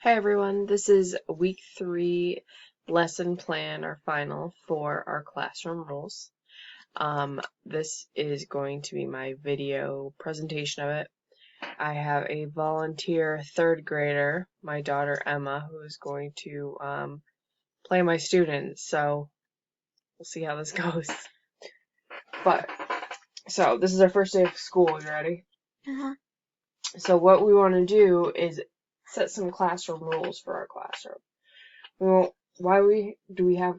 Hi everyone, this is week 3 lesson plan or final for our classroom rules. This is going to be my video presentation of it. I have a volunteer 3rd grader, my daughter Emma, who is going to play my student, so we'll see how this goes. So this is our first day of school, you ready? So what we want to do is set some classroom rules for our classroom. Well, do we have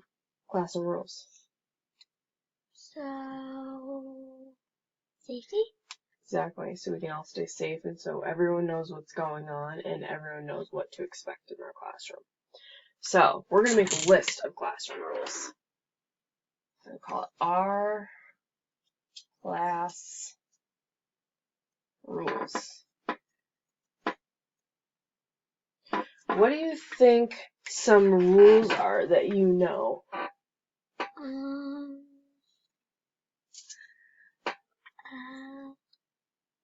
classroom rules? So, safety? Exactly, so we can all stay safe and so everyone knows what's going on and everyone knows what to expect in our classroom. So, we're going to make a list of classroom rules. I'm going to call it our class rules. What do you think some rules are that you know?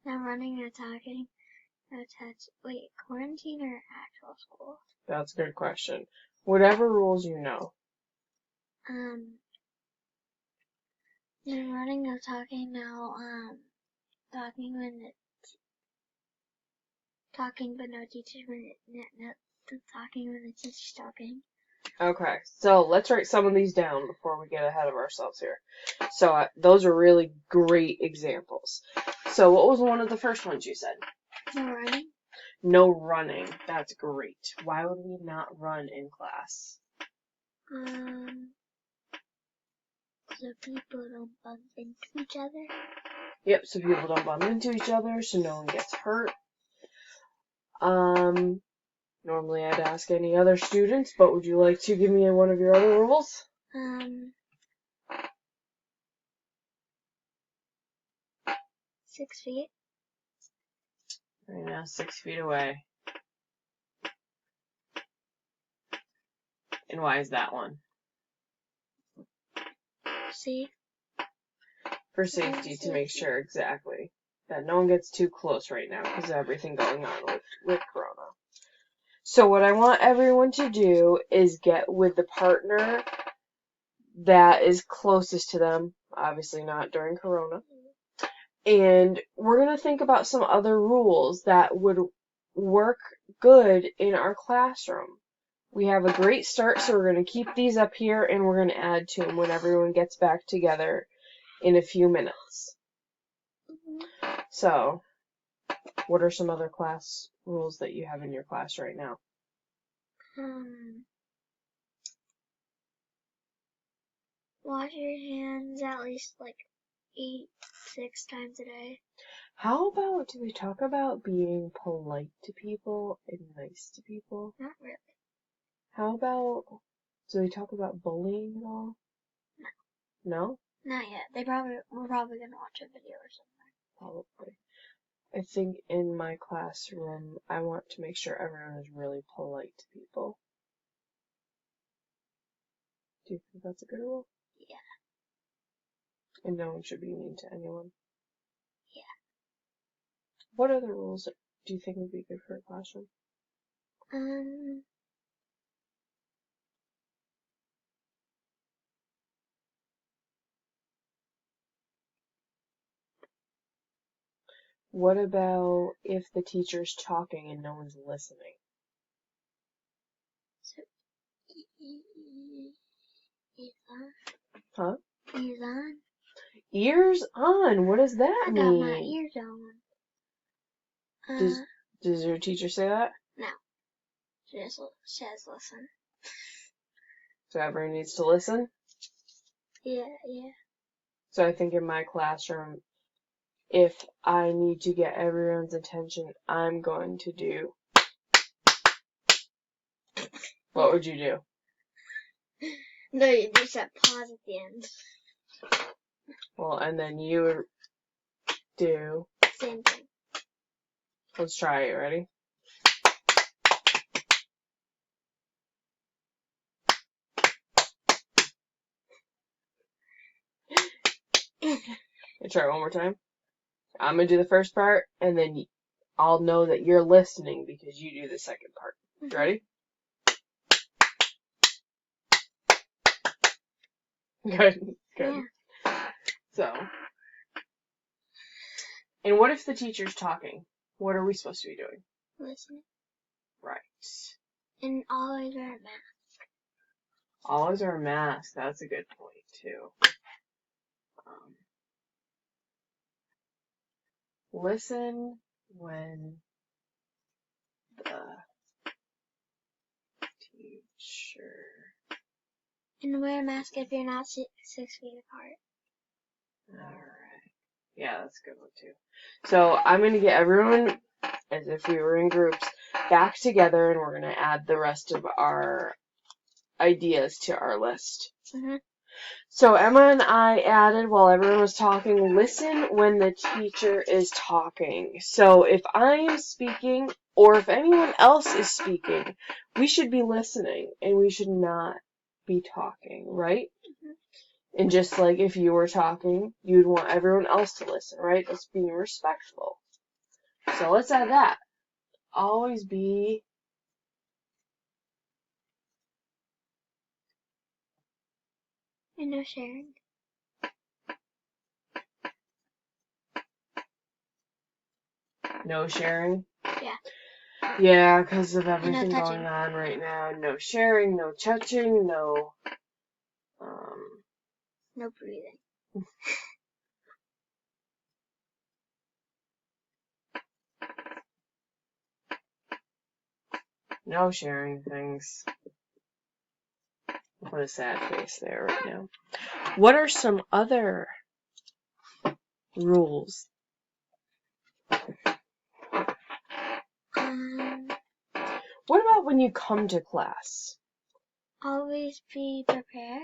No running, no talking, no touch. Wait, quarantine or actual school? That's a good question. Whatever rules you know. No running, no talking, no, talking when it's talking, but no teacher when no talking when the teacher's talking. Okay, so let's write some of these down before we get ahead of ourselves here. So those are really great examples. So what was one of the first ones you said? No running. No running. That's great. Why would we not run in class? So people don't bump into each other. Yep, so people don't bump into each other, so no one gets hurt. Normally I'd ask any other students, but would you like to give me one of your other rules? 6 feet. Right now, 6 feet away. And why is that one? Safe. For safety, to make sure exactly that no one gets too close right now because of everything going on with Corona. So what I want everyone to do is get with the partner that is closest to them, obviously not during Corona. And we're going to think about some other rules that would work good in our classroom. We have a great start, so we're going to keep these up here and we're going to add to them when everyone gets back together in a few minutes. So, what are some other class rules that you have in your class right now? Wash your hands at least like 6 times a day. How about, do we talk about being polite to people and nice to people? Not really. How about, do we talk about bullying at all? No? Not yet. We're probably gonna watch a video or something. Probably. I think in my classroom, I want to make sure everyone is really polite to people. Do you think that's a good rule? Yeah. And no one should be mean to anyone? Yeah. What other rules do you think would be good for a classroom? What about if the teacher's talking and no one's listening? So, ears on. Huh? Ears on. Ears on? What does that mean? I got my ears on. Does your teacher say that? No. She just says listen. So everyone needs to listen? Yeah. So I think in my classroom, if I need to get everyone's attention, I'm going to do. What would you do? No, you just set pause at the end. Well, and then you would do. Same thing. Let's try it. Ready? Try it one more time. I'm going to do the first part, and then I'll know that you're listening because you do the second part. Ready? Good. Yeah. So, and what if the teacher's talking? What are we supposed to be doing? Listen. Right. And always wear a mask. Always wear a mask. That's a good point, too. Listen when the teacher... And wear a mask if you're not 6 feet apart. Alright. Yeah, that's a good one, too. So, I'm going to get everyone, as if we were in groups, back together, and we're going to add the rest of our ideas to our list. Mm-hmm. So Emma and I added, while everyone was talking, listen when the teacher is talking. So if I am speaking, or if anyone else is speaking, we should be listening, and we should not be talking, right? Mm-hmm. And just like if you were talking, you'd want everyone else to listen, right? That's being respectful. So let's add that. Always be... And no sharing. No sharing? Yeah. Yeah, because of everything no going on right now. No sharing, no touching, no... No breathing. No sharing things. Put a sad face there right now. What are some other rules? What about when you come to class? Always be prepared.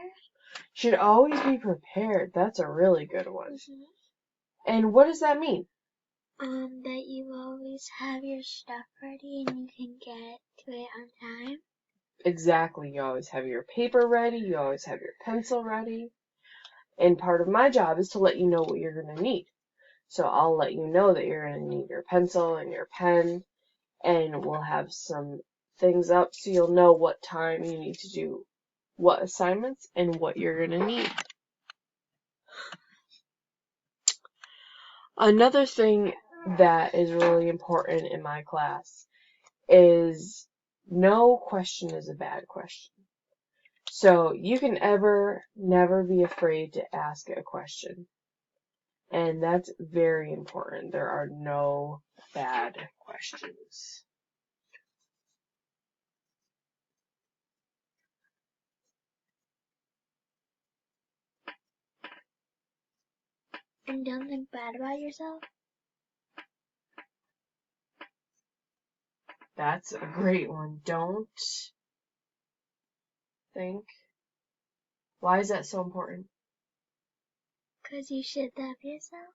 Should always be prepared. That's a really good one. Mm-hmm. And what does that mean? That you always have your stuff ready and you can get to it on time. Exactly. You always have your paper ready. You always have your pencil ready. And part of my job is to let you know what you're going to need. So I'll let you know that you're going to need your pencil and your pen. And we'll have some things up so you'll know what time you need to do what assignments and what you're going to need. Another thing that is really important in my class is no question is a bad question. So you can never be afraid to ask a question. And that's very important. There are no bad questions. And don't think bad about yourself. That's a great one. Don't think. Why is that so important? Because you should love yourself.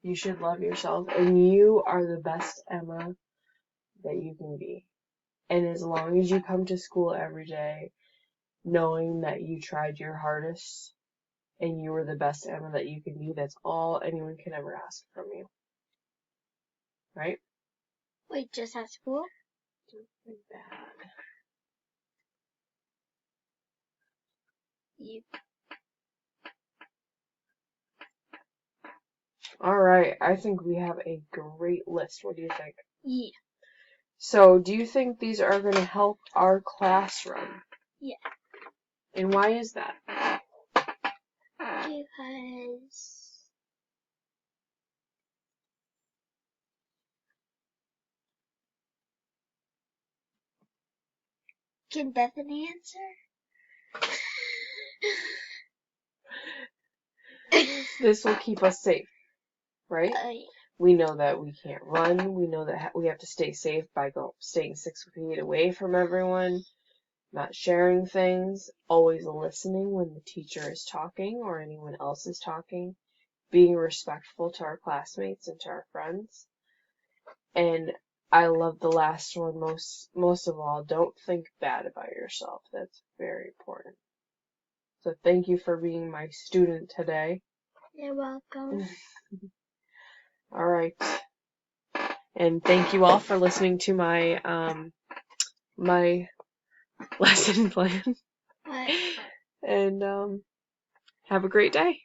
You should love yourself, and you are the best Emma that you can be. And as long as you come to school every day knowing that you tried your hardest and you were the best Emma that you can be, that's all anyone can ever ask from you. Right? Wait, just at school? Like that. You. Alright, I think we have a great list. What do you think? Yeah. So, do you think these are going to help our class run? Yeah. And why is that? Because can Bethany answer? This will keep us safe, right? Yeah. We know that we can't run. We know that we have to stay safe by staying 6 feet away from everyone, not sharing things, always listening when the teacher is talking or anyone else is talking, being respectful to our classmates and to our friends. And I love the last one most of all, don't think bad about yourself. That's very important. So thank you for being my student today. You're welcome. All right. And thank you all for listening to my my lesson plan. What? And have a great day.